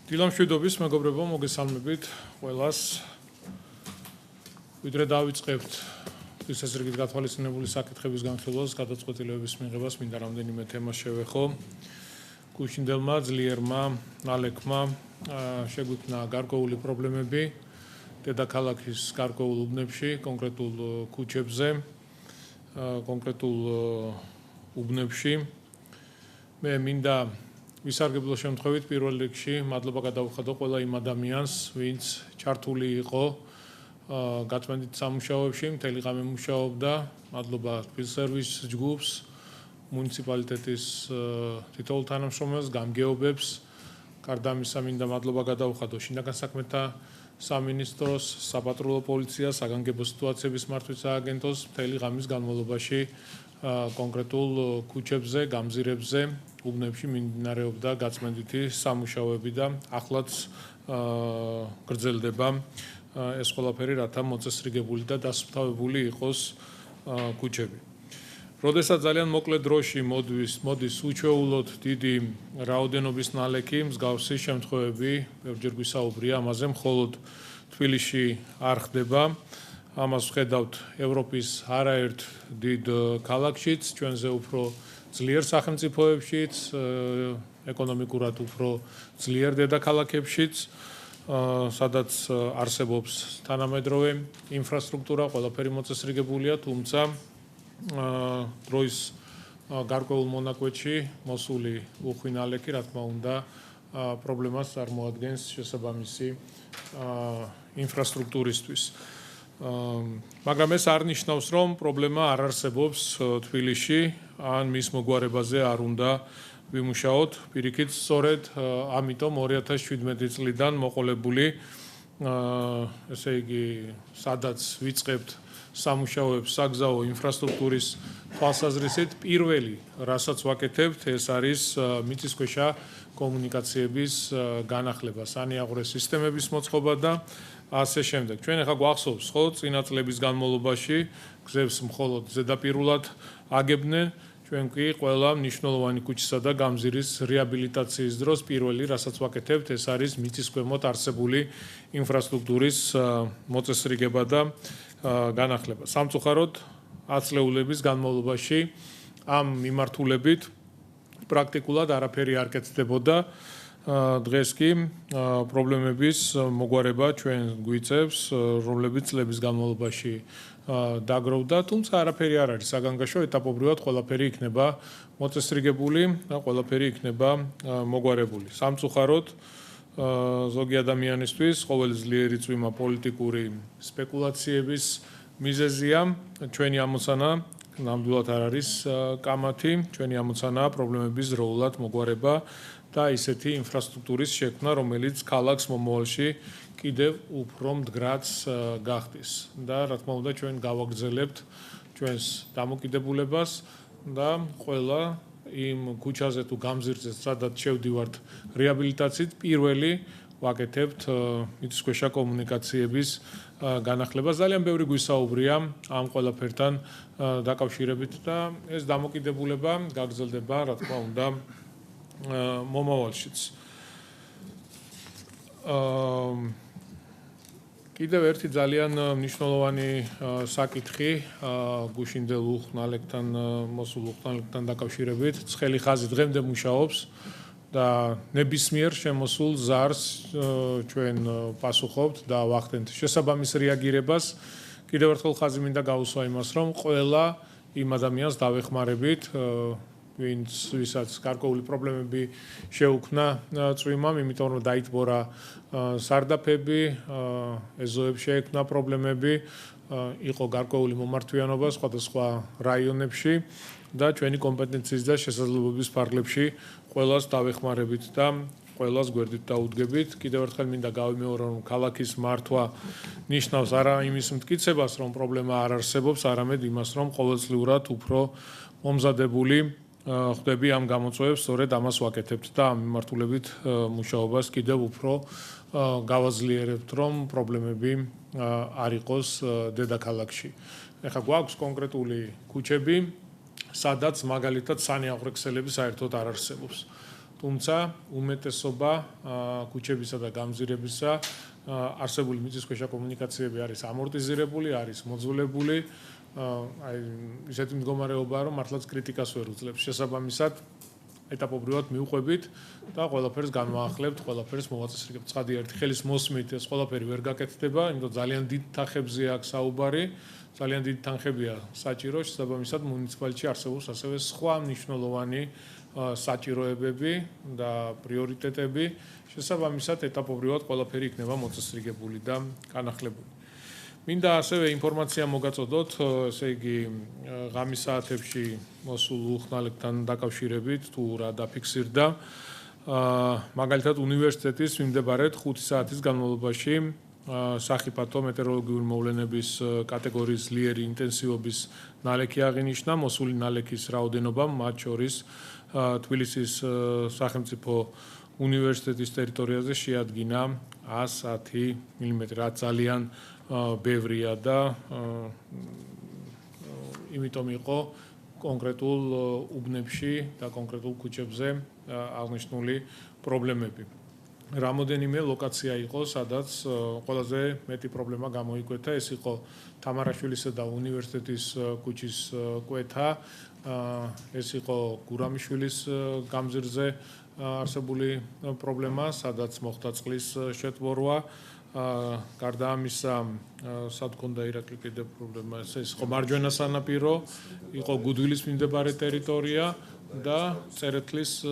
დილამშვიდობის მეგობრებო, მოგესალმებით ყველას. ვიდრე დავიწყებთ თვისაზრით გათვალისწინებული საკითხების განხილვას, გადაწყვეტილებების მიღებას, მინდა რამდენიმე თემას შევეხო. გუშინდელმა ძლიერმა ნალექმა შეგვიქმნა გარკვეული პრობლემები დედაქალაქის გარკვეულ უბნებში, კონკრეტულ ქუჩებზე, კონკრეტულ უბნებში. მე მინდა ვისარგებლო შემთხვევით პირველ რიგში მადლობა გადავუხადო ყველა იმ ადამიანს, ვინც ჩართული იყო გაწმენდით სამუშაოებში, მთელი ღამე მუშაობდა. მადლობა თბილსერვის ჯგუფს, მუნიციპალიტეტის თითოეულ თანამშრომელს, გამგეობებს. გარდა ამისა, მინდა მადლობა გადავუხადო შინაგან საქმეთა სამინისტროს, საპატრულო პოლიციას, საგანგებო სიტუაციების მართვის სააგენტოს მთელი ღამის განმავლობაში კონკრეტულ ქუჩებზე, გამზირებზე, უბნებში მიმდინარეობდა გაწმენდითი სამუშაოები და ახლაც გრძელდება ეს ყველაფერი, რათა მოწესრიგებული და დასუფთავებული იყოს ქუჩები. როდესაც ძალიან მოკლე დროში მოდის უჩვეულოდ დიდი რაოდენობის ნალექი, მსგავსი შემთხვევები ბევრჯერ გვისაუბრია ამაზე, მხოლოდ თბილისში არ ხდება. ამას ვხედავთ ევროპის არაერთ დიდ ქალაქშიც, ჩვენზე უფრო ძლიერ სახელმწიფოებშიც, ეკონომიკურად უფრო ძლიერ დედაქალაქებშიც, სადაც არსებობს თანამედროვე ინფრასტრუქტურა, ყველაფერი მოწესრიგებულია, თუმცა დროის გარკვეულ მონაკვეთში მოსული უხვი ნალექი, რა თქმა უნდა, პრობლემას წარმოადგენს შესაბამისი ინფრასტრუქტურისთვის. მაგრამ ეს არ ნიშნავს, რომ პრობლემა არ არსებობს თბილისში, ან მის მოგვარებაზე არ უნდა ვიმუშაოთ. პირიქით, სწორედ ამიტომ 2017 წლიდან მოყოლებული, ესე იგი, სადაც ვიწყებთ სამუშაოებს საგზაო ინფრასტრუქტურის თვალსაზრისით, პირველი, რასაც ვაკეთებთ, ეს არის მიწისქვეშა კომუნიკაციების განახლება, სანიაღვრე სისტემების მოწყობა და ასე შემდეგ. ჩვენ ახლა გვახსოვს, ხო, წინა წლების განმავლობაში გზებს მხოლოდ ზედაპირულად აგებდნენ, ჩვენ კი ყველა მნიშვნელოვანი ქუჩისა და გამზირის რეაბილიტაციის დროს პირველი, რასაც ვაკეთებთ, ეს არის მიწისქვემოთ არსებული ინფრასტრუქტურის მოწესრიგება და განახლება. სამწუხაროდ, 10 წლების განმავლობაში ამ მიმართულებით პრაქტიკულად არაფერი არ კეთდებოდა. დღეს კი პრობლემების მოგვარება ჩვენ გვიწევს, რომლებიც წლების განმავლობაში დაგროვდა, თუმცა არაფერი არ არის საგანგაშო, ეტაპობრივად ყველაფერი იქნება მოწესრიგებული და ყველაფერი იქნება მოგვარებული. სამწუხაროდ, ზოგი ადამიანისთვის ყოველი ძლიერი წვიმა პოლიტიკური სპეკულაციების მიზეზია, ჩვენი ამოცანა ნამდვილად არ არის კამათი, ჩვენი ამოცანაა პრობლემების დროულად მოგვარება და ისეთი ინფრასტრუქტურის შექმნა, რომელიც ქალაქს მომავალში კიდევ უფრო მდგრადს გახდის. და რა თქმა უნდა, ჩვენ გავაგრძელებთ ჩვენს დამოკიდებულებას და ყველა იმ ქუჩაზე თუ გამზირზე, სადაც შევდივართ რეაბილიტაციით, პირველი ვაკეთებთ მიწისქვეშა კომუნიკაციების განახლებას. ძალიან ბევრი გვისაუბრია ამ ყველაფერთან დაკავშირებით და ეს დამოკიდებულება გაგრძელდება, რა თქმა უნდა, მომავალშიც. კიდევ ერთი ძალიან მნიშვნელოვანი საკითხი გუშინდელ უხნალეკთან მოსულ უხნალეკთან დაკავშირებით, ცხელი ხაზი დღემდე მუშაობს და ნებისმიერ შემოსულ ზარს ჩვენ პასუხობთ და ვახდენთ შესაბამის რეაგირებას. კიდევ ერთხელ ხაზი მინდა გაუსვა იმას, რომ ყველა იმ ადამიანს დავეხმარებით, ვისაც გარკვეული პრობლემები შეუქმნა წვიმამ, იმიტომ რომ დაიტბორა სარდაფები, ეზოებს შეექმნა პრობლემები, იყო გარკვეული მომართვიანობა სხვადასხვა რაიონებში და ჩვენი კომპეტენციის და შესაძლებლობის ფარგლებში ყველას დავეხმარებით და ყველას გვერდით დაუდგებით. კიდევ ერთხელ მინდა გავიმეორო, რომ ქალაქის მართვა ნიშნავს არა იმის მტკიცებას, რომ პრობლემა არ არსებობს, არამედ იმას, რომ ყოველწლიურად უფრო მომზადებული ხდები ამ გამოწვევებს, სწორედ ამას ვაკეთებთ და ამ მიმართულებით მუშაობას კიდევ უფრო გავაძლიერებთ, რომ პრობლემები არ იყოს დედაქალაქში. ეხლა გვაქვს კონკრეტული ქუჩები, სადაც მაგალითად სანიაღვრე ქსელები საერთოდ არ არსებობს. თუმცა უმეტესობა ქუჩებისა და გამზირებისა არსებული მიწისქვეშა კომუნიკაციები არის ამორტიზირებული, არის მოძველებული, აი ისეთი მდგომარეობაა, რომ მართლაც კრიტიკას ვერ უძლებს. შესაბამისად, ეტაპობრივად მივყვებით და ყველაფერს განვაახლებთ, ყველაფერს მოვაწესრიგებთ. ცხადი ერთი ხელის მოსმით ეს ყველაფერი ვერ გაკეთდება, იმიტომ ძალიან დიდ თანხებზე აქვს საუბარი, ძალიან დიდი თანხებია საჭირო, შესაბამისად მუნიციპალიტეტში არსებობს ასევე სხვა მნიშვნელოვანი საჭიროებები და პრიორიტეტები, შესაბამისად ეტაპობრივად ყველაფერი იქნება მოწესრიგებული და განახლებული. მინდა ასევე ინფორმაცია მოგაწოდოთ, ესე იგი ღამის საათებში მოსულ უხნალებთან დაკავშირებით თუ რა დაფიქსირდა. მაგალითად უნივერსიტეტის მიმდებარედ 5 საათის განმავლობაში სახიფათო მეტეოროლოგიური მოვლენების კატეგორიის ძლიერი ინტენსივობის ნალექი აღინიშნა, მოსული ნალექის რაოდენობა, მათ შორის თბილისის სახელმწიფო უნივერსიტეტის ტერიტორიაზე შეადგინა 110 მმ, რაც ძალიან ბევრია და იმიტომ იყო კონკრეტულ უბნებში და კონკრეტულ ქუჩებზე აღნიშნული პრობლემები. რამოდენიმე ლოკაცია იყო, სადაც ყველაზე მეტი პრობლემა გამოიკვეთა, ეს იყო თამარაშვილისა და უნივერსიტეტის ქუჩის კვეთა, ეს იყო გურამიშვილის გამზირზე არსებული პრობლემა, სადაც მოხდა წყლის შეტბორვა. გარდა ამისა, სად გქონდა ირაკლი კიდევ პრობლემა, ეს იყო მარჯვენა სანაპირო, იყო გუდვილის მიმდებარე ტერიტორია და წერეთლის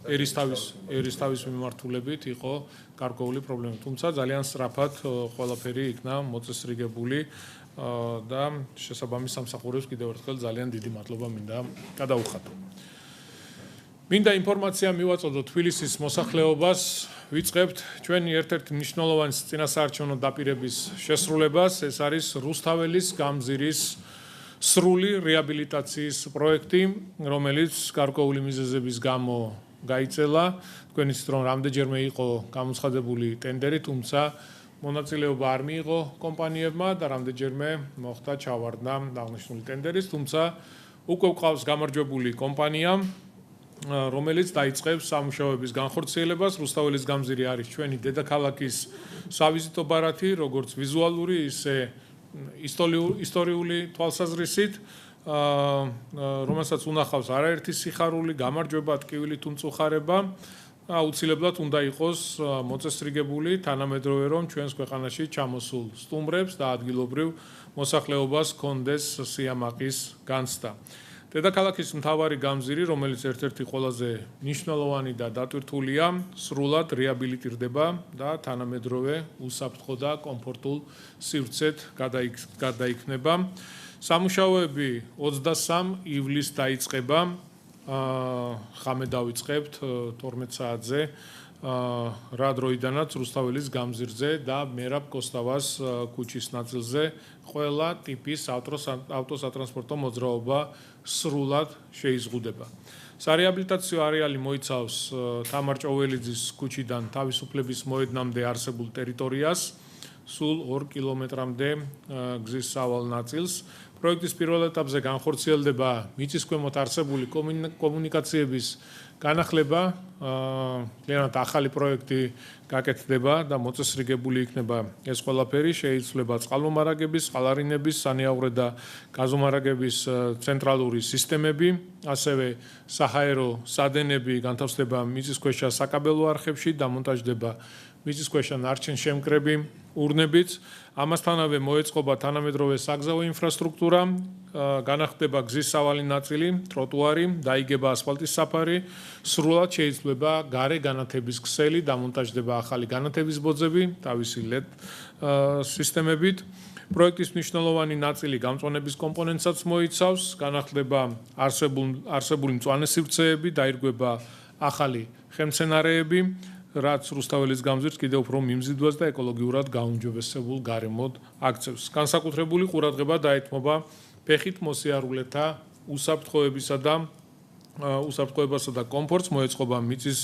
ერისთავის მიმართულებით იყო გარკვეული პრობლემა. თუმცა ძალიან სწრაფად ყველაფერი იქნა მოწესრიგებული და შესაბამის სამსახურებს კიდევ ერთხელ ძალიან დიდი მადლობა მინდა გადაუხადო. მინდა ინფორმაცია მივაწოდო თბილისის მოსახლეობას, ვიწყებთ ჩვენი ერთ-ერთი მნიშვნელოვანი წინასაარჩევნო დაპირების შესრულებას, ეს არის რუსთაველის გამზირის სრული რეაბილიტაციის პროექტი, რომელიც გარკვეული მიზეზების გამო გაიწელა. თქვენ იცით, რომ რამდენჯერმე იყო გამოცხადებული ტენდერი, თუმცა მონაწილეობა არ მიიღო კომპანიებმა და რამდენჯერმე მოხდა ჩავარდნა აღნიშნული ტენდერის, თუმცა უკვე გვყავს გამარჯვებული კომპანია, რომელიც დაიწყებს სამუშაოების განხორციელებას. რუსთაველის გამზირი არის ჩვენი დედაქალაქის სავიზიტო ბარათი, როგორც ვიზუალური, ისე ისტორიული თვალსაზრისით, რომელსაც უნახავს არაერთი სიხარული, გამარჯვება, ტკივილი თუ მწუხარება. აუცილებლად უნდა იყოს მოწესრიგებული თანამედროვე, რომ ჩვენს ქვეყანაში ჩამოსულ სტუმრებს და ადგილობრივ მოსახლეობას ჰქონდეს სიამაყის განცდა. დედაქალაქის მთავარი გამზირი, რომელიც ერთ-ერთი ყველაზე მნიშვნელოვანი და დატვირთულია, სრულად რეაბილიტირდება და თანამედროვე უსაფრთხო და კომფორტულ სივრცედ გადაიქნება. სამუშაოები 23 ივლისს დაიწყება, ხამე დავიწყებთ 12 საათზე, რა დროიდანაც რუსთაველის გამზირზე და მერაბ კოსტავას ქუჩის ნაწილზე ყველა ტიპის ავტოსატრანსპორტო მოძრაობა სრულად შეიზღუდება. სარეაბილიტაციო არეალი მოიცავს თამარ ჭოველიძის ქუჩიდან თავისუფლების მოედნამდე არსებულ ტერიტორიას, სულ 2 კილომეტრამდე გზის სავალ ნაწილს. პროექტის პირველ ეტაპზე განხორციელდება მიწისქვემოთ არსებული კომუნიკაციების განახლება, მთლიანად ახალი პროექტი გაკეთდება და მოწესრიგებული იქნება ეს ყველაფერი, შეიცვლება წყალმომარაგების, წყალარინების, სანიაღვრე და გაზომარაგების ცენტრალური სისტემები, ასევე საჰაერო სადენები განთავსდება მიწისქვეშა საკაბელო არხებში, დამონტაჟდება მიწისქვეშა ნარჩენშემკრები ურნებით. ამასთანავე მოეწყობა თანამედროვე საგზაო ინფრასტრუქტურა, განახლდება გზის სავალი ნაწილი, ტროტუარი, დაიგება ასფალტის საფარი, სრულად შეიცვლება გარე განათების ქსელი, დამონტაჟდება ახალი განათების ბოძები, თავისი LED სისტემებით. პროექტის მნიშვნელოვანი ნაწილი გამწვანების კომპონენტსაც მოიცავს, განახლდება არსებული მწვანე სივრცეები, დაირღვება ახალი ხელმცენარეები, რაც რუსთაველის გამზირს კიდევ უფრო მიმზიდვას და ეკოლოგიურად გაუმჯობესებულ გარემოდ აქცევს. განსაკუთრებული ყურადღება დაეთმობა ფეხით მოსიარულეთა უსაფრთხოებასა და კომფორტს, მოეწყობა მიწის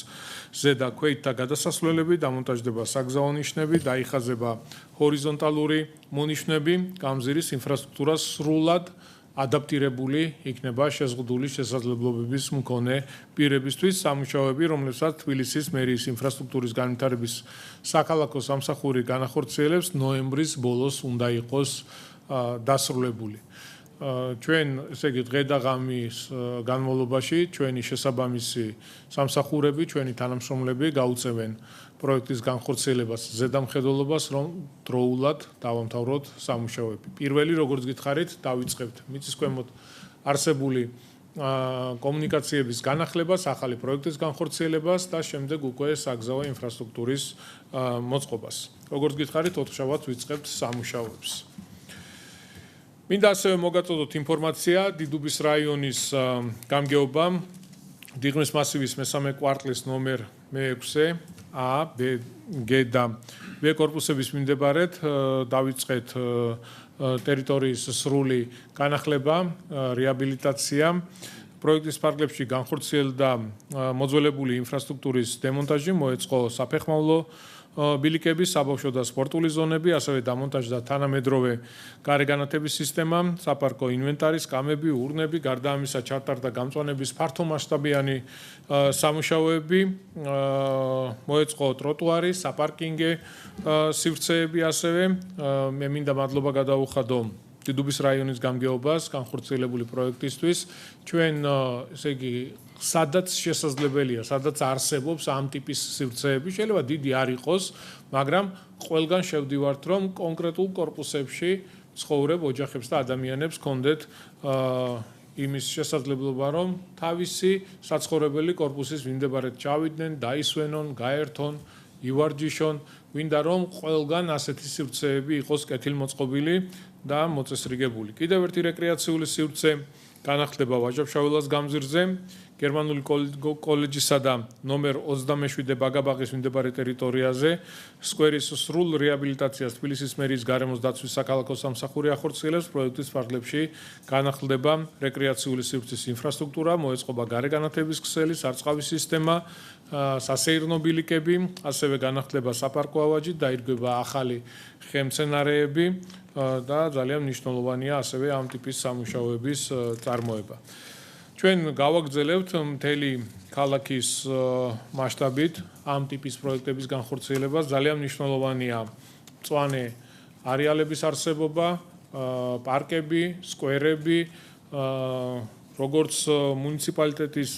ზედა ქვეითთა გადასასვლელები, დამონტაჟდება საგზაო ნიშნები, დაიხაზება ჰორიზონტალური მონიშნები, გამზირის ინფრასტრუქტურას სრულად ადაპტირებული იქნება შეზღუდული შესაძლებლობების მქონე პირებისთვის სამუშაოები, რომლებსაც თბილისის მერიის ინფრასტრუქტურის განვითარების საქალაქო სამსახური განახორციელებს ნოემბრის ბოლოს უნდა იყოს დასრულებული. ჩვენ ესე იგი დღე და ღამის განმავლობაში ჩვენი შესაბამისი სამსახურები, ჩვენი თანამშრომლები გაუწევენ პროექტის განხორციელებას, ზედამხედველობას, რომ დროულად დავამთავროთ სამუშაოები. პირველი, როგორც გითხარით, დავიწყებთ მიწისქვემოთ არსებული კომუნიკაციების განახლებას, ახალი პროექტის განხორციელებას და შემდეგ უკვე საგზაო ინფრასტრუქტურის მოწყობას. როგორც გითხარით, ოთხშაბათს ვიწყებთ სამუშაოებს. მინდა ასევე მოგაწოდოთ ინფორმაცია დიდუბის რაიონის გამგეობამ დიღმის მასივის მესამე კვარტლის ნომერ მე-6-ე A, B, G და B კორპუსების მიმდებარედ დავიწყეთ ტერიტორიის სრული განახლება, რეაბილიტაცია, პროექტის ფარგლებში განხორციელდა მოძველებული ინფრასტრუქტურის დემონტაჟი, მოეწყო საფეხმავლო ბილიკები, საბავშვო და სპორტული ზონები, ასევე დამონტაჟდა თანამედროვე გარეგანათების სისტემა, საპარკო ინვენტარი, სკამები, ურნები, გარდა ამისა ჩატარდა გამწვანების ფართომასშტაბიანი სამუშაოები, მოეწყო ტროტუარი, საპარკინგე სივრცეები ასევე. მე მინდა მადლობა გადაუხადო დიდუბის რაიონის გამგეობას განხორციელებული პროექტისთვის. ჩვენ ესე იგი სადაც შესაძლებელია, სადაც არსებობს ამ ტიპის სივრცეები, შეიძლება დიდი არ იყოს, მაგრამ ყველგან შევდივართ, რომ კონკრეტულ კორპუსებში ცხოვრებ ოჯახებს და ადამიანებს კონდეთ იმის შესაძლებლობა, რომ თავისი საცხოვრებელი კორპუსის მიმდებარედ ჩავიდნენ, დაისვენონ, გაერთონ, ივარჯიშონ, გვინდა რომ ყველგან ასეთი სივრცეები იყოს კეთილმოწყობილი და მოწესრიგებული. კიდევ ერთი რეკრეაციული სივრცე განახლება ვაჟა-ფშაველას გამზირზე, გერმანული კოლეჯისა და ნომერ 27 ბაგაბაღის მიმდებარე ტერიტორიაზე, სკვერის სრულ რეაბილიტაციას თბილისის მერიის გარემოს დაცვის საქალაქო სამსახური ახორციელებს, პროექტის ფარგლებში განახლდება რეკრეაციული სივრცის ინფრასტრუქტურა, მოეწყობა გარეგანათების ქსელი, სარწყავი სისტემა, სასეირნო ბილიკები, ასევე განახლდება საპარკო ავაჯი, დაირგვება ახალი ხემცენარეები და ძალიან მნიშვნელოვანია ასევე ამ ტიპის სამუშაოების წარმოება. ჩვენ გავაგრძელებთ მთელი ქალაქის მასშტაბით ამ ტიპის პროექტების განხორციელებას. ძალიან მნიშვნელოვანია მწვანე არეალების არსებობა, პარკები, სკვერები, როგორც მუნიციპალიტეტის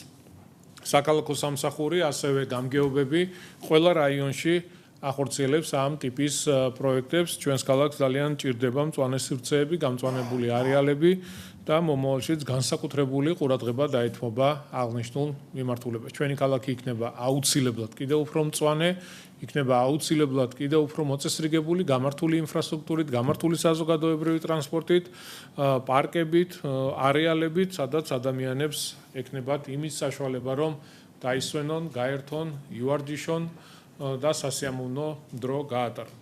საქალაქო სამსახური, ასევე გამგეობები ყველა რაიონში ახორციელებს ამ ტიპის პროექტებს. ჩვენს ქალაქს ძალიან ჭირდება მწვანე სივრცეები, გამწვანებული არეალები და მომავალშიც განსაკუთრებული ყურადღება დაეთმობა აღნიშნულ მიმართულებას. ჩვენი ქალაქი იქნება აუცილებლად კიდევ უფრო მწვანე, იქნება აუცილებლად კიდევ უფრო მოწესრიგებული, გამართული ინფრასტრუქტურით, გამართული საზოგადოებრივი ტრანსპორტით, პარკებით, არეალებით, სადაც ადამიანებს ექნებათ იმის საშუალება, რომ დაისვენონ, გაერთონ, ივარჯიშონ და სასიამოვნო დრო გაატარონ.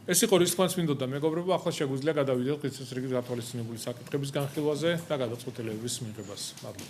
ეს იყო რის თქმაც მინდოდა მეგობრებო, ახლა შეგვიძლია გადავიდეთ ყიცის რიგით გათვალისწინებული საკითხების განხილვაზე და გადაწყვეტილებების მიღებას. მადლობა.